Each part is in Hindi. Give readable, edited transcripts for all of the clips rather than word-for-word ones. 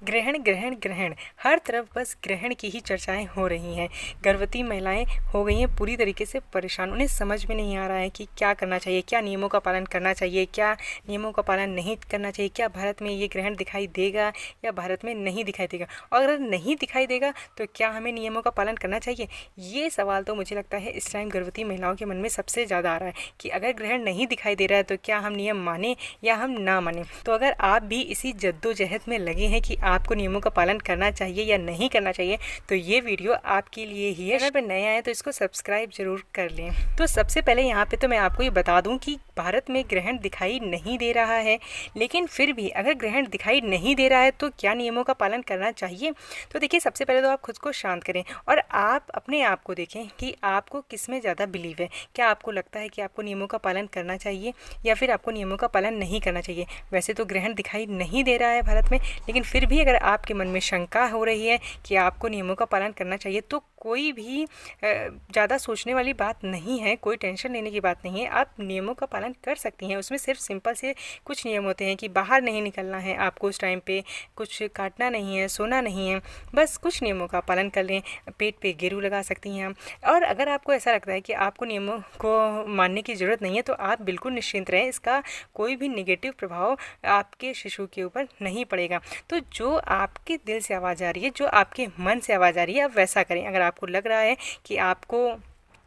ग्रहण ग्रहण ग्रहण, हर तरफ बस ग्रहण की ही चर्चाएं हो रही हैं। गर्भवती महिलाएं हो गई हैं पूरी तरीके से परेशान। उन्हें समझ में नहीं आ रहा है कि क्या करना चाहिए, क्या नियमों का पालन करना चाहिए, क्या नियमों का पालन नहीं करना चाहिए, क्या भारत में ये ग्रहण दिखाई देगा या भारत में नहीं दिखाई देगा, और अगर नहीं दिखाई देगा तो क्या हमें नियमों का पालन करना चाहिए। ये सवाल तो मुझे लगता है इस टाइम गर्भवती महिलाओं के मन में सबसे ज़्यादा आ रहा है कि अगर ग्रहण नहीं दिखाई दे रहा है तो क्या हम नियम माने या हम ना माने। तो अगर आप भी इसी जद्दोजहद में लगे हैं कि आपको नियमों का पालन करना चाहिए या नहीं करना चाहिए, तो ये वीडियो आपके लिए ही है। अगर नए आए तो इसको सब्सक्राइब जरूर कर लें। तो सबसे पहले यहाँ पे तो मैं आपको ये बता दूं कि भारत में ग्रहण दिखाई नहीं दे रहा है, लेकिन फिर भी अगर ग्रहण दिखाई नहीं दे रहा है तो क्या नियमों का पालन करना चाहिए। तो देखिए, सबसे पहले तो आप खुद को शांत करें और आप अपने आप को देखें कि आपको किस में ज़्यादा बिलीव है। क्या आपको लगता है कि आपको नियमों का पालन करना चाहिए या फिर आपको नियमों का पालन नहीं करना चाहिए। वैसे तो ग्रहण दिखाई नहीं दे रहा है भारत में, लेकिन फिर भी अगर आपके मन में शंका हो रही है कि आपको नियमों का पालन करना चाहिए तो कोई भी ज़्यादा सोचने वाली बात नहीं है, कोई टेंशन लेने की बात नहीं है। आप नियमों का पालन कर सकती हैं। उसमें सिर्फ सिंपल से कुछ नियम होते हैं कि बाहर नहीं निकलना है आपको, उस टाइम पे कुछ काटना नहीं है, सोना नहीं है, बस कुछ नियमों का पालन कर लें। पेट पे गेरू लगा सकती हैं। और अगर आपको ऐसा लगता है कि आपको नियमों को मानने की ज़रूरत नहीं है तो आप बिल्कुल निश्चिंत रहें, इसका कोई भी निगेटिव प्रभाव आपके शिशु के ऊपर नहीं पड़ेगा। तो जो आपके दिल से आवाज़ आ रही है, जो आपके मन से आवाज़ आ रही है, आप वैसा करें। अगर आपको लग रहा है कि आपको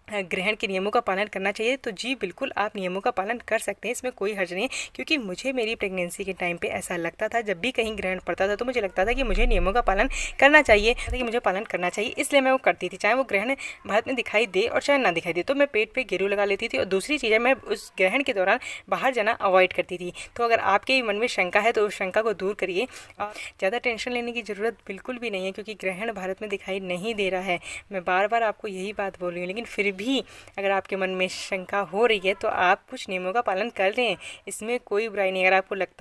ग्रहण के नियमों का पालन करना चाहिए तो जी बिल्कुल आप नियमों का पालन कर सकते हैं, इसमें कोई हर्ज नहीं। क्योंकि मुझे मेरी प्रेगनेंसी के टाइम पे ऐसा लगता था, जब भी कहीं ग्रहण पड़ता था तो मुझे लगता था कि मुझे नियमों का पालन करना चाहिए, कि मुझे पालन करना चाहिए, इसलिए मैं वो करती थी। चाहे वो ग्रहण भारत में दिखाई दे और चाहे ना दिखाई दे, तो मैं पेट पे गेरू लगा लेती थी। और दूसरी चीज़ है, मैं उस ग्रहण के दौरान बाहर जाना अवॉइड करती थी। तो अगर आपके मन में शंका है तो उस शंका को दूर करिए और ज़्यादा टेंशन लेने की ज़रूरत बिल्कुल भी नहीं है, क्योंकि ग्रहण भारत में दिखाई नहीं दे रहा है। मैं बार बार आपको यही बात बोल रही हूँ, लेकिन फिर भी अगर आपके मन में शंका हो रही है तो आप कुछ नियमों का पालन कर लें, इसमें कोई बुराई नहीं। अगर आपको लगता है